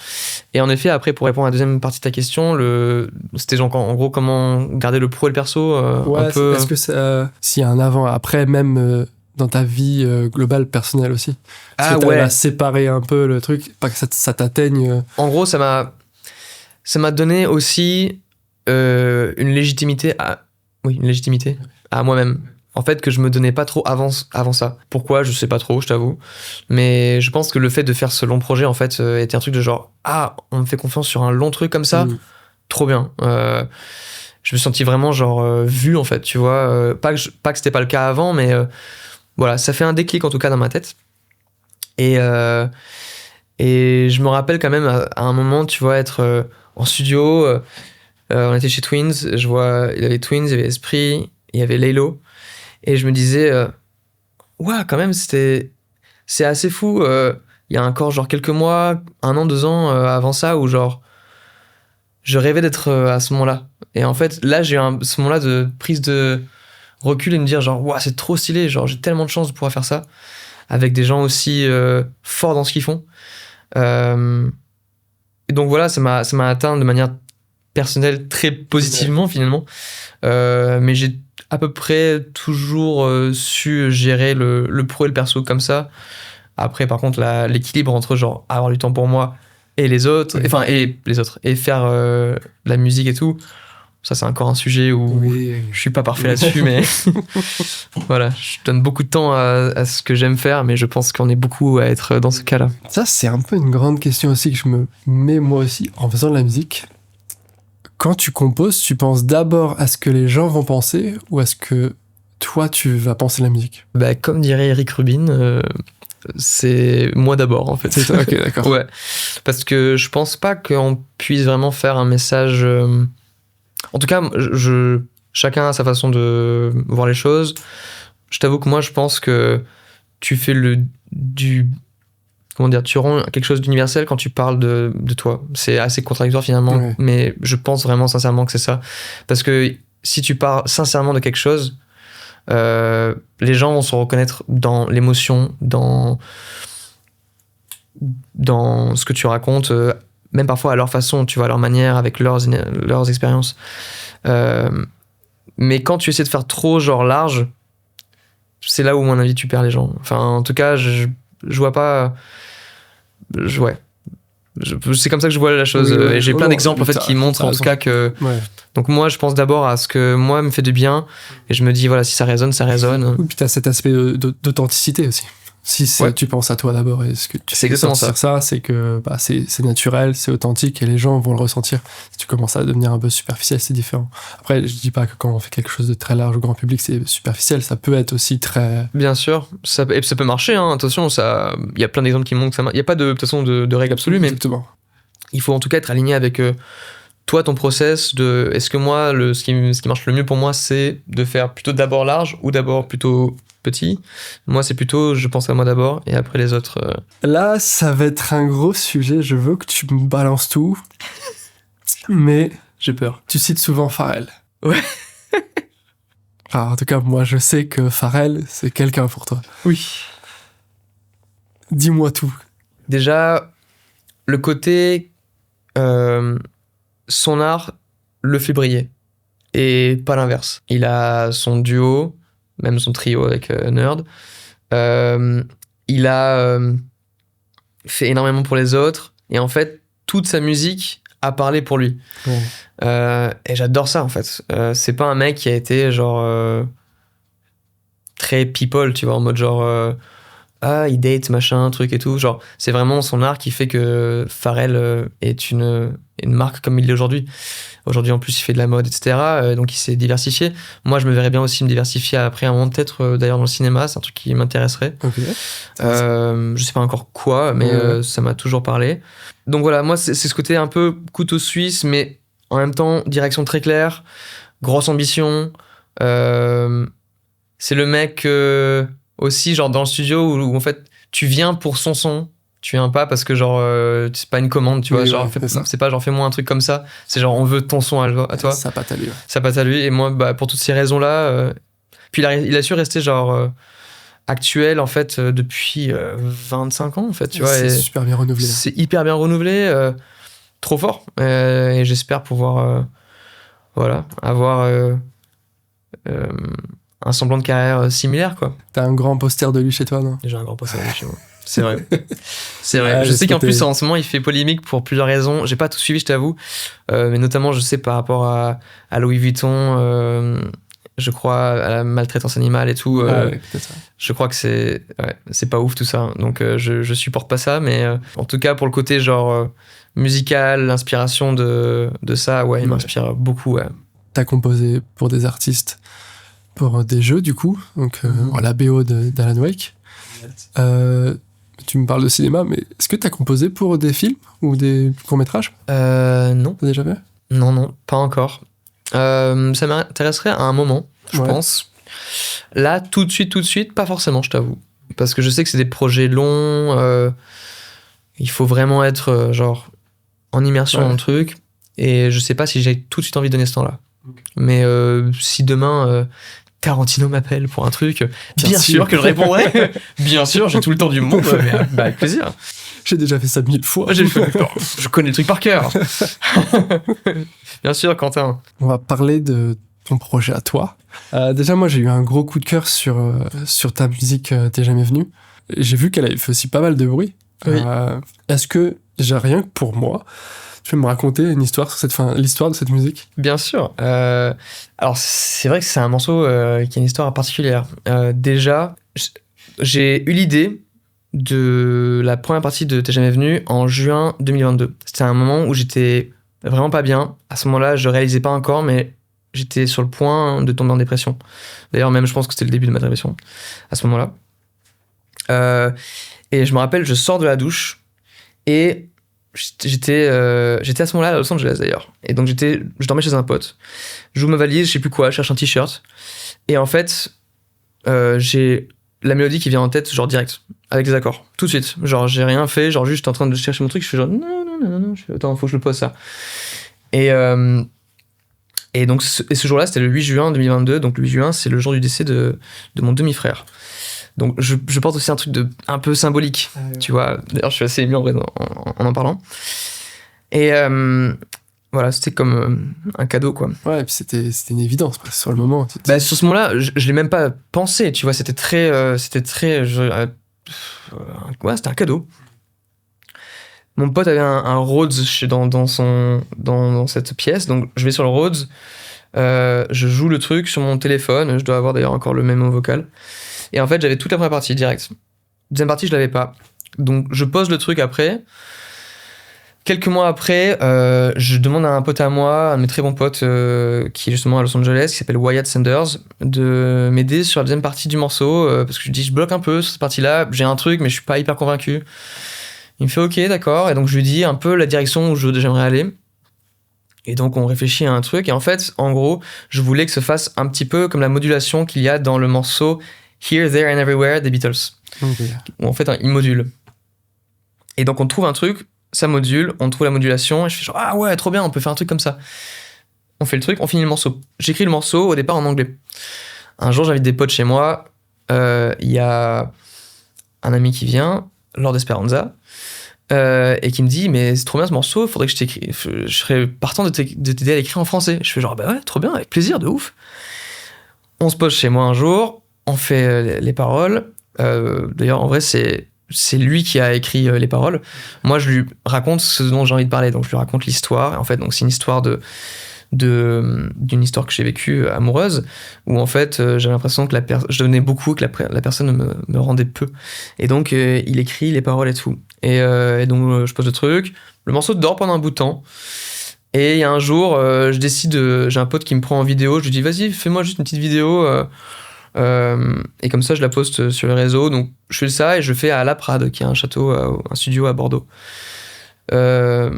S1: Et en effet, après, pour répondre à la deuxième partie de ta question, c'était genre, en gros comment garder le pro et le perso.
S2: Ouais,
S1: un peu...
S2: est-ce que s'il y a un avant, après, même dans ta vie globale, personnelle aussi, est-ce que t'arrives à séparer un peu le truc, pas que ça t'atteigne
S1: En gros, ça m'a donné aussi une légitimité à moi-même. En fait, que je me donnais pas trop avant ça. Pourquoi? Je sais pas trop, je t'avoue. Mais je pense que le fait de faire ce long projet, en fait, était un truc de genre, on me fait confiance sur un long truc comme ça, trop bien. Je me sentis vraiment genre vu, en fait, tu vois. Pas que c'était pas le cas avant, mais voilà, ça fait un déclic en tout cas dans ma tête. Et je me rappelle quand même à un moment, tu vois, être en studio. On était chez Twins, il y avait Twins, il y avait Esprit, il y avait Laylo. Et je me disais, quand même, c'est assez fou. Il y a encore genre quelques mois, 1 an, 2 ans avant ça, où genre, je rêvais d'être à ce moment-là. Et en fait, là, j'ai eu ce moment-là de prise de recul et me dire genre, c'est trop stylé, genre, j'ai tellement de chance de pouvoir faire ça, avec des gens aussi forts dans ce qu'ils font. Et donc voilà, ça m'a atteint de manière personnelle très positivement finalement. Mais j'ai à peu près toujours su gérer le pro et le perso comme ça. Après, par contre, l'équilibre entre genre avoir du temps pour moi et les autres, et faire la musique et tout, ça c'est encore un sujet où je suis pas parfait là-dessus, mais voilà, je donne beaucoup de temps à ce que j'aime faire, mais je pense qu'on est beaucoup à être dans ce cas-là.
S2: Ça, c'est un peu une grande question aussi que je me mets moi aussi en faisant de la musique. Quand tu composes, tu penses d'abord à ce que les gens vont penser ou à ce que toi, tu vas penser la musique?
S1: Comme dirait Eric Rubin, c'est moi d'abord, en fait.
S2: C'est toi, ok, d'accord.
S1: Ouais, parce que je pense pas qu'on puisse vraiment faire un message... En tout cas, chacun a sa façon de voir les choses. Je t'avoue que moi, je pense que tu fais tu rends quelque chose d'universel quand tu parles de toi. C'est assez contradictoire finalement, mais je pense vraiment sincèrement que c'est ça. Parce que si tu parles sincèrement de quelque chose, les gens vont se reconnaître dans l'émotion, dans ce que tu racontes, même parfois à leur façon, tu vois, à leur manière, avec leurs expériences. Mais quand tu essaies de faire trop genre large, c'est là où, à mon avis, tu perds les gens. Enfin, en tout cas, je vois pas... c'est comme ça que je vois la chose. Et j'ai plein d'exemples en fait qui montrent en tout cas que... Donc moi, je pense d'abord à ce que moi me fait du bien. Et je me dis, voilà, si ça résonne, ça résonne.
S2: Oui, puis t'as cet aspect d'authenticité aussi. Si tu penses à toi d'abord et ce que tu
S1: fais sortir
S2: ça, c'est que c'est naturel, c'est authentique et les gens vont le ressentir. Si tu commences à devenir un peu superficiel, c'est différent. Après, je dis pas que quand on fait quelque chose de très large au grand public, c'est superficiel. Ça peut être aussi très...
S1: Bien sûr, ça peut marcher. Hein. Attention, il y a plein d'exemples qui montrent que ça marche. Il n'y a pas de toute façon de règle absolue, mais il faut en tout cas être aligné avec toi, ton process. Est-ce que moi, ce qui marche le mieux pour moi, c'est de faire plutôt d'abord large ou d'abord plutôt petit? Moi, c'est plutôt, je pense à moi d'abord et après les autres.
S2: Là, ça va être un gros sujet. Je veux que tu me balances tout. Mais
S1: j'ai peur.
S2: Tu cites souvent Pharrell.
S1: Ouais.
S2: En tout cas, moi, je sais que Pharrell, c'est quelqu'un pour toi.
S1: Oui.
S2: Dis-moi tout.
S1: Déjà, le côté... son art le fait briller. Et pas l'inverse. Il a son duo, même son trio avec Nerd. Il a fait énormément pour les autres. Et en fait, toute sa musique a parlé pour lui. Et j'adore ça, en fait. C'est pas un mec qui a été genre... très people, tu vois, en mode genre... il date, machin, truc et tout. Genre, c'est vraiment son art qui fait que Pharrell est une marque comme il l'est aujourd'hui. Aujourd'hui, en plus, il fait de la mode, etc. Donc, il s'est diversifié. Moi, je me verrais bien aussi me diversifier après un moment, peut-être d'ailleurs dans le cinéma. C'est un truc qui m'intéresserait.
S2: Okay.
S1: Je sais pas encore quoi, mais ça m'a toujours parlé. Donc voilà, moi, c'est ce côté un peu couteau suisse, mais en même temps, direction très claire, grosse ambition. C'est le mec aussi, genre dans le studio où en fait, tu viens pour son son. Tu viens pas parce que genre c'est pas une commande, tu vois, genre c'est pas genre fais-moi un truc comme ça, c'est genre on veut ton son à toi.
S2: Ça pâte à lui.
S1: Ça pâte à lui et moi pour toutes ces raisons-là puis il a su rester genre actuel en fait depuis 25 ans en fait, tu vois,
S2: c'est super bien renouvelé.
S1: C'est hyper bien renouvelé, trop fort et j'espère pouvoir voilà, avoir un semblant de carrière similaire, quoi.
S2: T'as un grand poster de lui chez toi, non?
S1: J'ai un grand poster de lui chez moi. C'est vrai. C'est vrai. Je sais qu'en plus, en ce moment, il fait polémique pour plusieurs raisons. J'ai pas tout suivi, je t'avoue. Mais notamment, je sais par rapport à Louis Vuitton, je crois, à la maltraitance animale et tout. Je crois que c'est pas ouf tout ça. Donc, je supporte pas ça. Mais en tout cas, pour le côté genre musical, l'inspiration de ça, il m'inspire beaucoup. Ouais.
S2: T'as composé pour des artistes, pour des jeux, du coup. Donc, la BO d'Alan Wake. Tu me parles de cinéma, mais est-ce que t'as composé pour des films ou des courts-métrages?
S1: Non.
S2: T'as déjà fait?
S1: Non, pas encore. Ça m'intéresserait à un moment, je pense. Là, tout de suite, pas forcément, je t'avoue. Parce que je sais que c'est des projets longs. Il faut vraiment être genre en immersion dans le truc. Et je sais pas si j'ai tout de suite envie de donner ce temps-là. Mais si demain... Tarantino m'appelle pour un truc, bien sûr que je répondrai. Bien sûr, j'ai tout le temps du monde, mais avec plaisir.
S2: J'ai déjà fait ça 1000 fois.
S1: Je connais le truc par cœur. Bien sûr, Quentin.
S2: On va parler de ton projet à toi. Déjà, moi, j'ai eu un gros coup de cœur sur ta musique T'es jamais venu. J'ai vu qu'elle avait fait aussi pas mal de bruit.
S1: Oui.
S2: Est-ce que, déjà rien que pour moi, tu peux me raconter une histoire sur l'histoire de cette musique?
S1: Bien sûr. Alors, c'est vrai que c'est un morceau qui a une histoire particulière. Déjà, j'ai eu l'idée de la première partie de T'es jamais venu en juin 2022. C'était un moment où j'étais vraiment pas bien. À ce moment-là, je réalisais pas encore, mais j'étais sur le point de tomber en dépression. D'ailleurs, même, je pense que c'était le début de ma dépression à ce moment-là. Et je me rappelle, je sors de la douche et j'étais à ce moment-là à Los Angeles d'ailleurs. Et donc je dormais chez un pote. J'ouvre ma valise, je sais plus quoi, je cherche un t-shirt. Et en fait, j'ai la mélodie qui vient en tête, genre direct, avec les accords, tout de suite. Genre, j'ai rien fait, genre juste en train de chercher mon truc, je fais genre non, attends, faut que je le pose ça. Et donc, ce jour-là, c'était le 8 juin 2022. Donc, le 8 juin, c'est le jour du décès de mon demi-frère. Donc, je porte aussi un truc un peu symbolique, tu vois. D'ailleurs, je suis assez ému en vrai en parlant. Et voilà, c'était comme un cadeau, quoi.
S2: Ouais, et puis c'était une évidence, sur le moment.
S1: Sur ce moment-là, je l'ai même pas pensé, tu vois. C'était très c'était un cadeau. Mon pote avait un Rhodes dans cette pièce, donc je vais sur le Rhodes, je joue le truc sur mon téléphone, je dois avoir d'ailleurs encore le mémo vocal. Et en fait, j'avais toute la première partie direct. Deuxième partie, je l'avais pas. Donc, je pose le truc après. Quelques mois après, je demande à un pote à moi, un de mes très bons potes, qui est justement à Los Angeles, qui s'appelle Wyatt Sanders, de m'aider sur la deuxième partie du morceau, parce que je dis, je bloque un peu sur cette partie-là, j'ai un truc, mais je suis pas hyper convaincu. Il me fait ok, d'accord, et donc je lui dis un peu la direction où j'aimerais aller. Et donc on réfléchit à un truc, et en fait, en gros, je voulais que se fasse un petit peu comme la modulation qu'il y a dans le morceau Here, There and Everywhere des Beatles.
S2: Okay.
S1: Où en fait, il module. Et donc on trouve un truc, ça module, on trouve la modulation, et je fais genre, ah ouais, trop bien, on peut faire un truc comme ça. On fait le truc, on finit le morceau. J'écris le morceau au départ en anglais. Un jour, j'invite des potes chez moi. Il y a un ami qui vient, Lord Esperanza, et qui me dit mais c'est trop bien ce morceau, faudrait que je t'écris, je serais partant de t'aider à l'écrire en français. Je fais genre bah ouais, trop bien, avec plaisir, de ouf. On se pose chez moi un jour, on fait les paroles. D'ailleurs en vrai c'est lui qui a écrit les paroles. Moi je lui raconte ce dont j'ai envie de parler, donc je lui raconte l'histoire. En fait donc c'est une histoire d'une histoire que j'ai vécue amoureuse, où en fait j'avais l'impression que je donnais beaucoup, que la personne me rendait peu, et donc il écrit les paroles et tout, et donc je pose le truc, le morceau dort pendant un bout de temps, et il y a un jour je décide, j'ai un pote qui me prend en vidéo, je lui dis vas-y fais-moi juste une petite vidéo, et comme ça je la poste sur les réseaux. Donc je fais ça et je fais à La Prade, qui est un château, un studio à Bordeaux, dans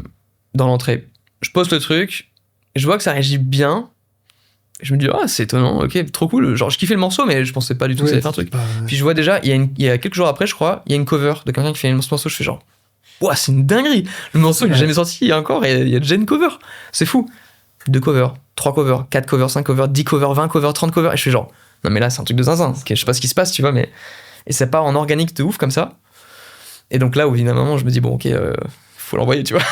S1: l'entrée. Je poste le truc, et je vois que ça réagit bien. Et je me dis, ah, c'est étonnant, ok, trop cool. Genre, je kiffais le morceau, mais je pensais pas du tout que ça allait faire un truc. Puis je vois déjà, il y a quelques jours après, je crois, il y a une cover de quelqu'un qui fait ce morceau. Je fais genre, ouah, c'est une dinguerie. Le morceau, il est jamais sorti, il y a encore, et il y a déjà une cover. C'est fou. 2 covers, 3 covers, 4 covers, 5 covers, 10 covers, 20 covers, 30 covers. Et je fais genre, non, mais là, c'est un truc de zinzin. Je sais pas ce qui se passe, tu vois, mais. Et ça part en organique de ouf comme ça. Et donc là, au bout d'un moment, je me dis, bon, ok, faut l'envoyer, tu vois.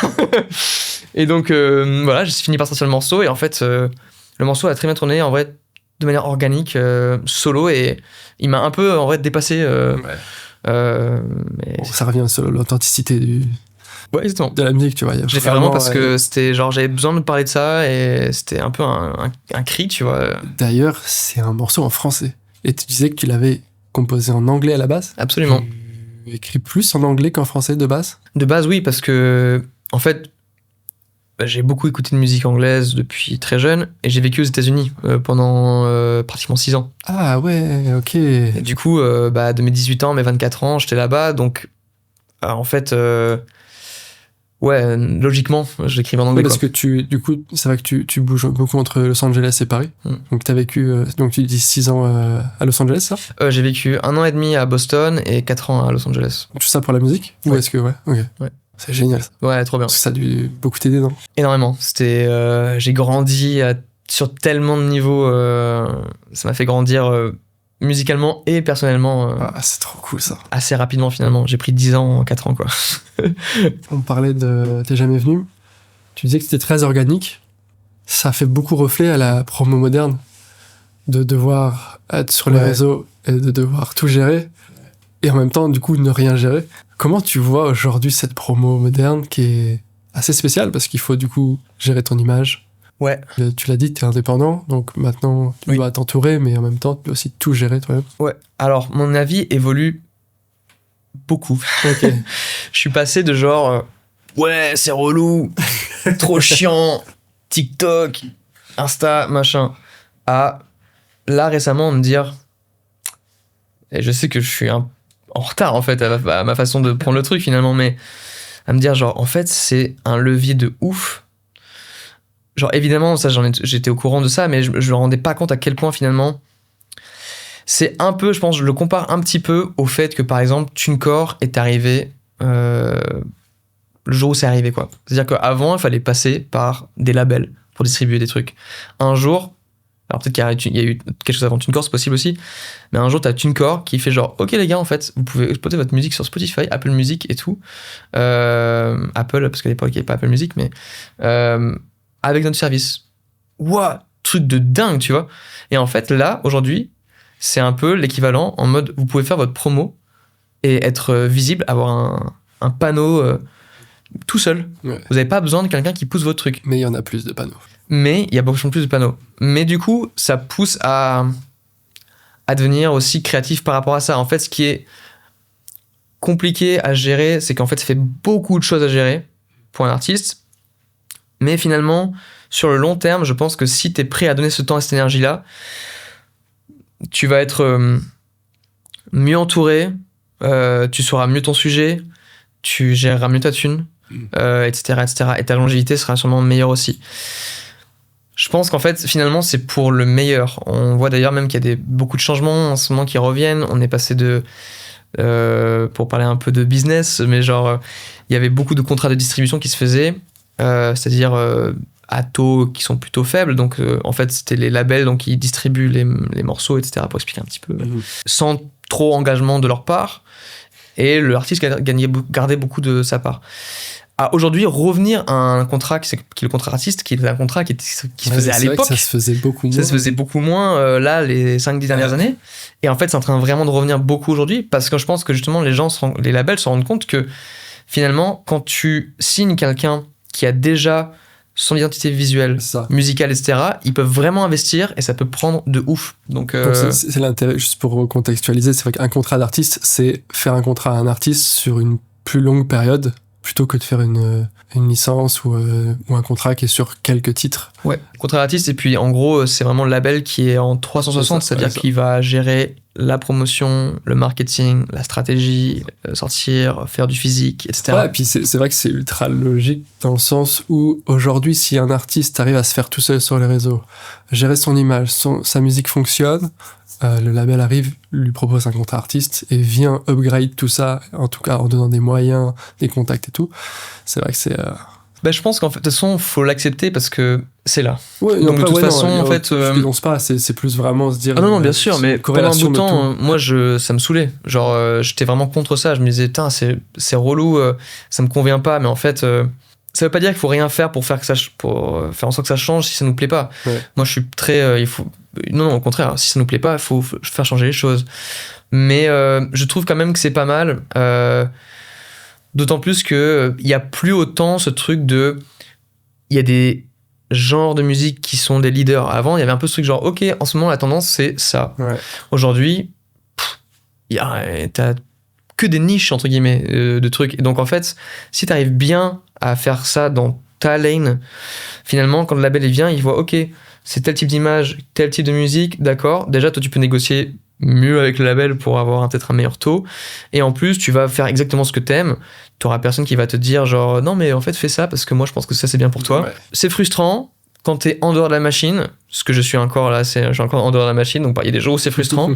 S1: Et donc voilà, j'ai fini par sortir le morceau, et en fait le morceau a très bien tourné en vrai, de manière organique, solo, et il m'a un peu en vrai dépassé. Mais...
S2: Bon, ça revient sur l'authenticité
S1: ouais, exactement,
S2: de la musique, tu vois.
S1: J'ai fait vraiment parce que c'était genre j'avais besoin de parler de ça, et c'était un peu un cri, tu vois.
S2: D'ailleurs, c'est un morceau en français, et tu disais que tu l'avais composé en anglais à la base.
S1: Absolument.
S2: Tu écris plus en anglais qu'en français de base? De
S1: base, oui, parce que en fait j'ai beaucoup écouté de musique anglaise depuis très jeune, et j'ai vécu aux États-Unis pendant pratiquement 6 ans.
S2: Ah ouais, ok.
S1: Et du coup, de mes 18 ans à mes 24 ans, j'étais là-bas, donc en fait, ouais, logiquement, j'écrivais en anglais.
S2: Ouais, parce que du coup, c'est vrai que tu bouges beaucoup entre Los Angeles et Paris. Donc t'as vécu, donc tu dis 6 ans à Los Angeles, ça?
S1: J'ai vécu 1 an et demi à Boston et 4 ans à Los Angeles.
S2: Tout ça pour la musique?
S1: Ouais.
S2: Ou est-ce que, ouais, ok.
S1: Ouais.
S2: C'est génial, ça.
S1: Ouais, trop bien.
S2: Parce que ça a dû beaucoup t'aider, non?
S1: Énormément. C'était, j'ai grandi sur tellement de niveaux. Ça m'a fait grandir musicalement et personnellement.
S2: Ah, c'est trop cool, ça.
S1: Assez rapidement, finalement. J'ai pris 10 ans en 4 ans, quoi.
S2: On parlait de T'es jamais venu. Tu disais que c'était très organique. Ça fait beaucoup reflet à la promo moderne, de devoir être sur les réseaux et de devoir tout gérer, et en même temps, du coup, ne rien gérer. Comment tu vois aujourd'hui cette promo moderne qui est assez spéciale, parce qu'il faut du coup gérer ton image?
S1: Ouais.
S2: Tu l'as dit, t'es indépendant, donc maintenant tu dois t'entourer, mais en même temps, tu dois aussi tout gérer toi-même.
S1: Ouais. Alors, mon avis évolue beaucoup.
S2: Ok.
S1: Je suis passé de genre, ouais, c'est relou, trop chiant, TikTok, Insta, machin, à là récemment me dire, et je sais que je suis en retard en fait à ma façon de prendre le truc finalement, mais à me dire genre en fait c'est un levier de ouf. Genre évidemment ça j'étais au courant de ça, mais je me rendais pas compte à quel point finalement c'est un peu, je pense, je le compare un petit peu au fait que par exemple TuneCore est arrivé le jour où c'est arrivé, quoi. C'est-à-dire qu'avant il fallait passer par des labels pour distribuer des trucs. Un jour, alors peut-être qu'il y a eu quelque chose avant TuneCore, c'est possible aussi, mais un jour t'as TuneCore qui fait genre ok les gars, en fait vous pouvez exploiter votre musique sur Spotify, Apple Music et tout, Apple, parce qu'à l'époque il n'y avait pas Apple Music, mais avec notre service. Ouah, truc de dingue, tu vois. Et en fait là aujourd'hui c'est un peu l'équivalent, en mode vous pouvez faire votre promo et être visible, avoir un panneau tout seul.
S2: Ouais.
S1: Vous n'avez pas besoin de quelqu'un qui pousse votre truc.
S2: Mais il y en a plus de panneaux.
S1: Mais il y a beaucoup plus de panneaux. Mais du coup, ça pousse à devenir aussi créatif par rapport à ça. En fait, ce qui est compliqué à gérer, c'est qu'en fait, ça fait beaucoup de choses à gérer pour un artiste. Mais finalement, sur le long terme, je pense que si tu es prêt à donner ce temps et cette énergie-là, tu vas être mieux entouré, tu sauras mieux ton sujet, tu géreras mieux ta thune, etc., etc. Et ta longévité sera sûrement meilleure aussi. Je pense qu'en fait, finalement, c'est pour le meilleur. On voit d'ailleurs même qu'il y a beaucoup de changements en ce moment qui reviennent. On est passé de... pour parler un peu de business, mais genre, il y avait beaucoup de contrats de distribution qui se faisaient. C'est-à-dire, à taux qui sont plutôt faibles. Donc, en fait, c'était les labels donc, qui distribuent les morceaux, etc., pour expliquer un petit peu, sans trop engagement de leur part. Et l'artiste gardait beaucoup de sa part. Aujourd'hui, revenir à un contrat qui est le contrat artiste, qui est un contrat qui se faisait à l'époque.
S2: Ça se faisait beaucoup moins.
S1: Ça se faisait beaucoup moins, là, les 5-10 dernières années. Et en fait, c'est en train vraiment de revenir beaucoup aujourd'hui, parce que je pense que justement, les labels se rendent compte que finalement, quand tu signes quelqu'un qui a déjà son identité visuelle, musicale, etc., ils peuvent vraiment investir et ça peut prendre de ouf. Donc
S2: c'est l'intérêt, juste pour recontextualiser, c'est vrai qu'un contrat d'artiste, c'est faire un contrat à un artiste sur une plus longue période, plutôt que de faire une licence ou un contrat qui est sur quelques titres.
S1: Ouais, contrat d'artiste, et puis en gros, c'est vraiment le label qui est en 360, c'est-à-dire qu'il va gérer la promotion, le marketing, la stratégie, sortir, faire du physique, etc.
S2: Ouais, et puis c'est vrai que c'est ultra logique dans le sens où aujourd'hui, si un artiste arrive à se faire tout seul sur les réseaux, gérer son image, sa musique fonctionne, le label arrive, lui propose un contrat artiste et vient upgrade tout ça, en tout cas en donnant des moyens, des contacts et tout. C'est vrai que c'est...
S1: je pense qu'en fait, de toute façon, faut l'accepter parce que c'est là.
S2: Ouais,
S1: donc de toute façon, en fait...
S2: Je dénonce pas, c'est plus vraiment se dire...
S1: Ah non, bien sûr, mais pendant un bout de temps, moi, ça me saulait. Genre, j'étais vraiment contre ça. Je me disais, c'est relou, ça me convient pas, mais en fait... ça veut pas dire qu'il faut rien faire pour faire en sorte que ça change si ça nous plaît pas.
S2: Ouais.
S1: Moi, je suis très... Non, au contraire, si ça nous plaît pas, il faut faire changer les choses. Mais je trouve quand même que c'est pas mal. D'autant plus qu'il y a plus autant ce truc de... Il y a des genres de musique qui sont des leaders. Avant, il y avait un peu ce truc genre, ok, en ce moment, la tendance, c'est ça.
S2: Ouais.
S1: Aujourd'hui, t'as que des niches, entre guillemets, de trucs. Et donc, en fait, si t'arrives bien à faire ça dans ta lane, finalement, quand le label vient, il voit, ok, c'est tel type d'image, tel type de musique, d'accord. Déjà, toi, tu peux négocier mieux avec le label pour avoir peut-être un meilleur taux. Et en plus, tu vas faire exactement ce que t'aimes. T'auras personne qui va te dire genre, non, mais en fait, fais ça parce que moi, je pense que ça, c'est bien pour toi. Ouais. C'est frustrant quand t'es en dehors de la machine, ce que je suis encore là, je suis encore en dehors de la machine, donc il y a des jours où c'est frustrant.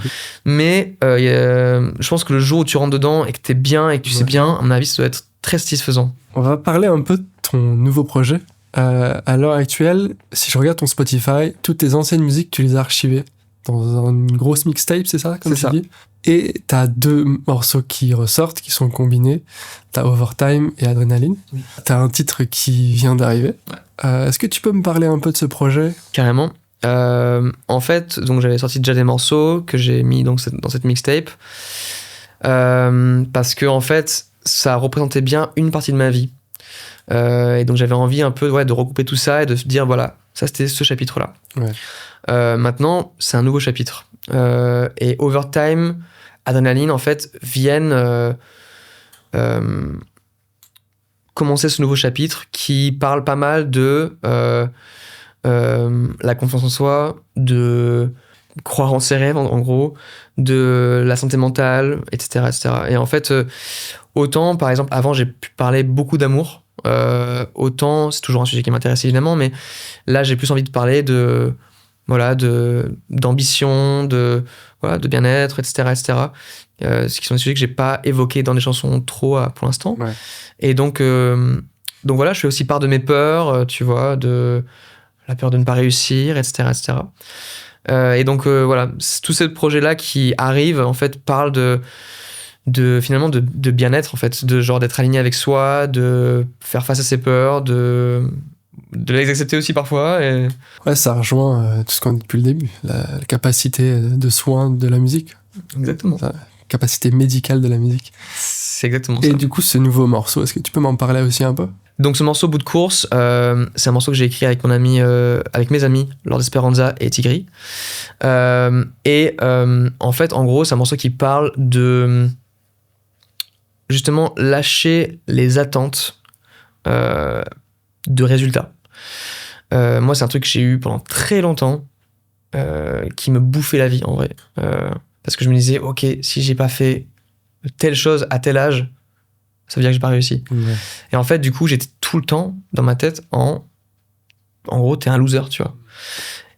S1: Mais je pense que le jour où tu rentres dedans et que t'es bien et que tu sais bien, à mon avis, ça doit être très satisfaisant.
S2: On va parler un peu de ton nouveau projet. À l'heure actuelle, si je regarde ton Spotify, toutes tes anciennes musiques, tu les as archivées dans une grosse mixtape, c'est ça, comme tu dis ? Et t'as 2 morceaux qui ressortent, qui sont combinés. T'as Overtime et Adrenaline. Oui. T'as un titre qui vient d'arriver. Ouais. Est-ce que tu peux me parler un peu de ce projet ?
S1: Carrément. En fait, donc j'avais sorti déjà des morceaux que j'ai mis donc dans cette mixtape. Parce que en fait, ça représentait bien une partie de ma vie. Et donc j'avais envie un peu de regrouper tout ça et de se dire voilà, ça c'était ce chapitre-là. Ouais. Maintenant, c'est un nouveau chapitre. Et Overtime, Adrenaline, en fait, viennent commencer ce nouveau chapitre qui parle pas mal de la confiance en soi, de croire en ses rêves, en gros, de la santé mentale, etc. etc. Et en fait, autant, par exemple, avant, j'ai pu parler beaucoup d'amour, autant, c'est toujours un sujet qui m'intéresse évidemment, mais là, j'ai plus envie de parler d'ambition, de bien-être, etc., etc. Ce qui sont des sujets que j'ai pas évoqués dans des chansons trop pour l'instant. Ouais. Et donc voilà, je fais aussi part de mes peurs, tu vois, de la peur de ne pas réussir, etc., etc. Et donc voilà, tous ces projets-là qui arrivent, en fait, parlent finalement de bien-être, en fait, de genre d'être aligné avec soi, de faire face à ses peurs, de les accepter aussi parfois. Et...
S2: Ouais, ça rejoint tout ce qu'on dit depuis le début, la capacité de soin de la musique.
S1: Exactement.
S2: La capacité médicale de la musique.
S1: C'est exactement ça.
S2: Et du coup, ce nouveau morceau, est-ce que tu peux m'en parler aussi un peu ?
S1: Donc ce morceau Bout de course, c'est un morceau que j'ai écrit avec avec mes amis, Lord Esperanza et Tigri. En fait, en gros, c'est un morceau qui parle de justement lâcher les attentes de résultats. Moi, c'est un truc que j'ai eu pendant très longtemps, qui me bouffait la vie en vrai. Parce que je me disais, ok, si j'ai pas fait telle chose à tel âge, ça veut dire que j'ai pas réussi. Ouais. Et en fait, du coup, j'étais tout le temps dans ma tête en gros, t'es un loser, tu vois.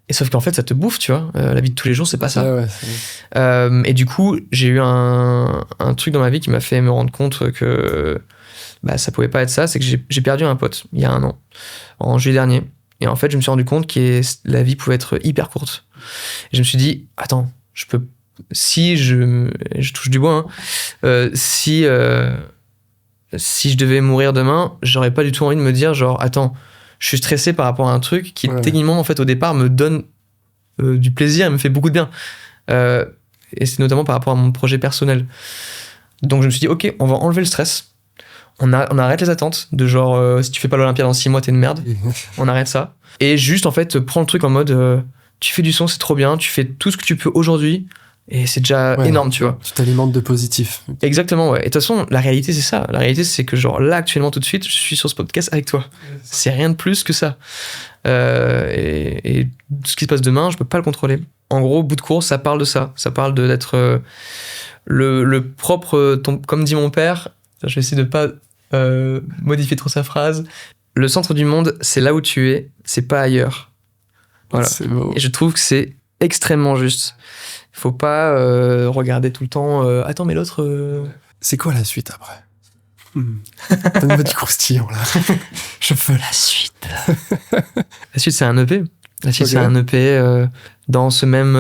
S1: Et sauf qu'en fait, ça te bouffe, tu vois. La vie de tous les jours, c'est pas ça. Ouais, et du coup, j'ai eu un truc dans ma vie qui m'a fait me rendre compte que ça pouvait pas être ça. C'est que j'ai perdu un pote il y a 1 an, en juillet dernier. Et en fait, je me suis rendu compte que la vie pouvait être hyper courte. Et je me suis dit, attends, si je touche du bois, hein, si je devais mourir demain, j'aurais pas du tout envie de me dire, genre, attends, je suis stressé par rapport à un truc qui, techniquement, en fait, au départ, me donne du plaisir et me fait beaucoup de bien. Et c'est notamment par rapport à mon projet personnel. Donc, je me suis dit, ok, on va enlever le stress. On arrête les attentes de genre, si tu fais pas l'Olympia dans 6 mois, t'es une merde. On arrête ça. Et juste, en fait, prends le truc en mode, tu fais du son, c'est trop bien, tu fais tout ce que tu peux aujourd'hui, et c'est déjà énorme, tu vois.
S2: Tu t'alimentes de positif.
S1: Exactement, ouais. Et de toute façon, la réalité, c'est ça. La réalité, c'est que genre là, actuellement, tout de suite, je suis sur ce podcast avec toi. C'est rien de plus que ça. Et ce qui se passe demain, je peux pas le contrôler. En gros, bout de course, ça parle de ça. Ça parle d'être le propre... comme dit mon père, je vais essayer de pas modifier trop sa phrase. Le centre du monde, c'est là où tu es, c'est pas ailleurs. Voilà.
S2: C'est beau.
S1: Et je trouve que c'est extrêmement juste. Faut pas regarder tout le temps. Attends, mais l'autre.
S2: C'est quoi la suite après Donne-moi du croustillant là. Je veux la suite.
S1: La suite, c'est un EP. La suite, c'est un EP dans ce même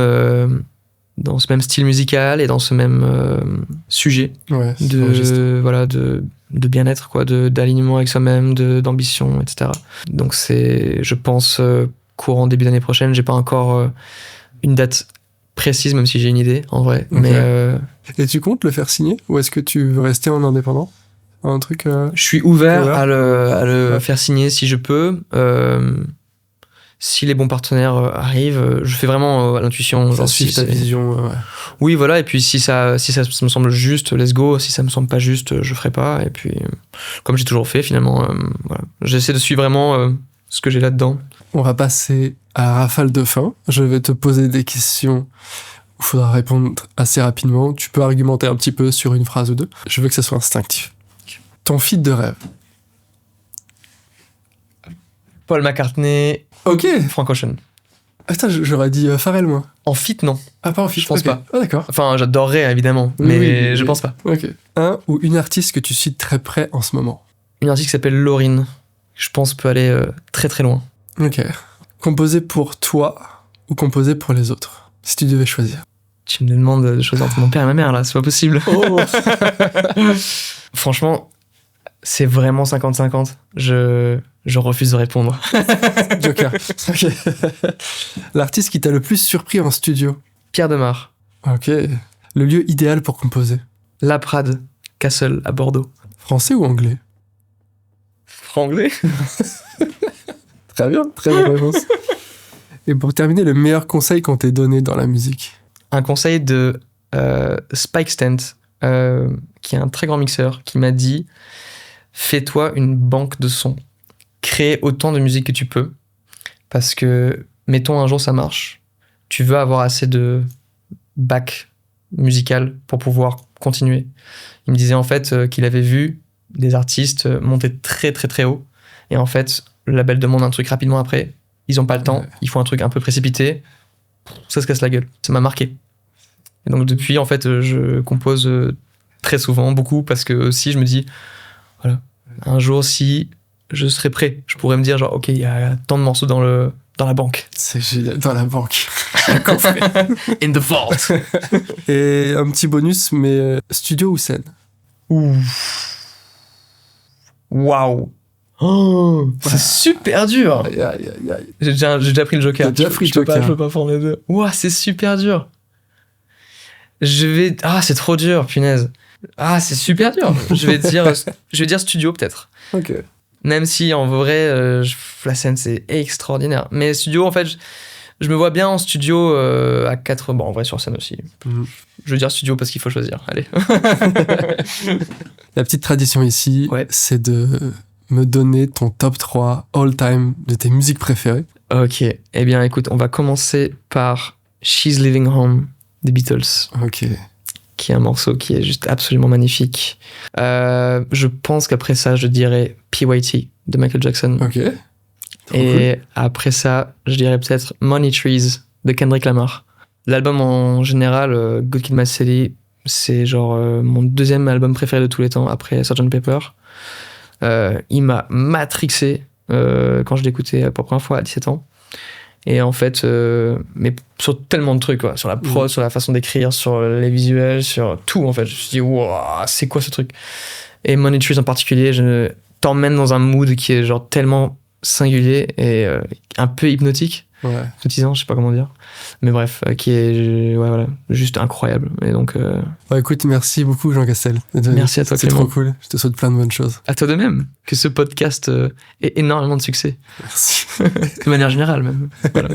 S1: style musical et dans ce même sujet de bien-être, quoi, d'alignement avec soi-même, d'ambition, etc. Donc c'est, je pense, courant début d'année prochaine. J'ai pas encore une date précise, même si j'ai une idée en vrai. Okay. Mais
S2: et tu comptes le faire signer ou est-ce que tu veux rester en indépendant? Un truc.
S1: Je suis ouvert à le faire signer si je peux. Si les bons partenaires arrivent, je fais vraiment à l'intuition.
S2: Ça suit ta vision.
S1: Oui, voilà. Et puis si ça me semble juste, let's go. Si ça me semble pas juste, je ferai pas. Et puis, comme j'ai toujours fait, finalement, voilà. J'essaie de suivre vraiment ce que j'ai là-dedans.
S2: On va passer à la rafale de fin. Je vais te poser des questions où il faudra répondre assez rapidement. Tu peux argumenter un petit peu sur une phrase ou deux. Je veux que ça soit instinctif. Ton feat de rêve.
S1: Paul McCartney.
S2: Ok.
S1: Frank Ocean.
S2: Attends, j'aurais dit Pharrell, moi.
S1: En feat, non.
S2: Ah, pas en feat.
S1: Je pense pas.
S2: Ah, d'accord.
S1: Enfin, j'adorerais, évidemment, mais je pense pas.
S2: Ok. Un ou une artiste que tu cites très près en ce moment.
S1: Une artiste qui s'appelle Lauryn. Je pense peut aller très très loin.
S2: Ok. Composer pour toi ou composer pour les autres, si tu devais choisir.
S1: Tu me demandes de choisir entre mon père et ma mère, là, c'est pas possible. Oh. Franchement, c'est vraiment 50-50. Je refuse de répondre.
S2: Joker. Ok. L'artiste qui t'a le plus surpris en studio.
S1: Pierre Demar.
S2: Ok. Le lieu idéal pour composer.
S1: La Prade, Castle, à Bordeaux.
S2: Français ou anglais?
S1: Anglais.
S2: Très bien, très bonne réponse. Et pour terminer, le meilleur conseil qu'on t'ait donné dans la musique?
S1: Un conseil de Spike Stent, qui est un très grand mixeur, qui m'a dit: fais-toi une banque de sons. Crée autant de musique que tu peux. Parce que, mettons un jour ça marche, tu veux avoir assez de bac musical pour pouvoir continuer. Il me disait en fait qu'il avait vu des artistes monter très très très haut. Et en fait, le label demande un truc rapidement après. Ils ont pas le temps. Ils font un truc un peu précipité. Ça se casse la gueule. Ça m'a marqué. Et donc depuis, en fait, je compose très souvent, beaucoup, parce que aussi je me dis, voilà, un jour si je serai prêt, je pourrais me dire genre, ok, il y a tant de morceaux dans la banque.
S2: C'est génial, dans la banque.
S1: In the vault.
S2: Et un petit bonus, mais studio ou scène?
S1: Waouh. Oh, c'est super dur. J'ai déjà pris le Joker. Je peux pas prendre les deux. Ouah, c'est super dur. c'est trop dur, punaise. Ah, c'est super dur. je vais dire studio peut-être.
S2: Ok.
S1: Même si en vrai, la scène c'est extraordinaire. Mais studio, en fait, je me vois bien en studio à 4. Bon, en vrai, sur scène aussi. Je veux dire studio parce qu'il faut choisir. Allez.
S2: La petite tradition ici, c'est de me donner ton top 3 all-time de tes musiques préférées.
S1: Ok. Eh bien, écoute, on va commencer par She's Leaving Home des Beatles.
S2: Ok.
S1: Qui est un morceau qui est juste absolument magnifique. Je pense qu'après ça, je dirais PYT de Michael Jackson.
S2: Ok.
S1: Et cool. Après ça, je dirais peut-être Money Trees de Kendrick Lamar. L'album en général, Good Kid, Mad City, c'est genre mon deuxième album préféré de tous les temps après Sgt. Pepper. Il m'a matrixé quand je l'écoutais pour la première fois à 17 ans. Et en fait, mais sur tellement de trucs, quoi. Sur la prod, sur la façon d'écrire, sur les visuels, sur tout, en fait. Je me suis dit, wow, c'est quoi ce truc? Et Money Trees en particulier, je t'emmène dans un mood qui est genre tellement singulier et un peu hypnotique. Hypnotisant, je sais pas comment dire. Mais bref, qui est voilà, juste incroyable. Et donc,
S2: écoute, merci beaucoup, Jean Castel.
S1: Merci à toi,
S2: c'est trop cool. Je te souhaite plein de bonnes choses.
S1: À toi de même. Que ce podcast ait énormément de succès.
S2: Merci.
S1: De manière générale, même. Voilà.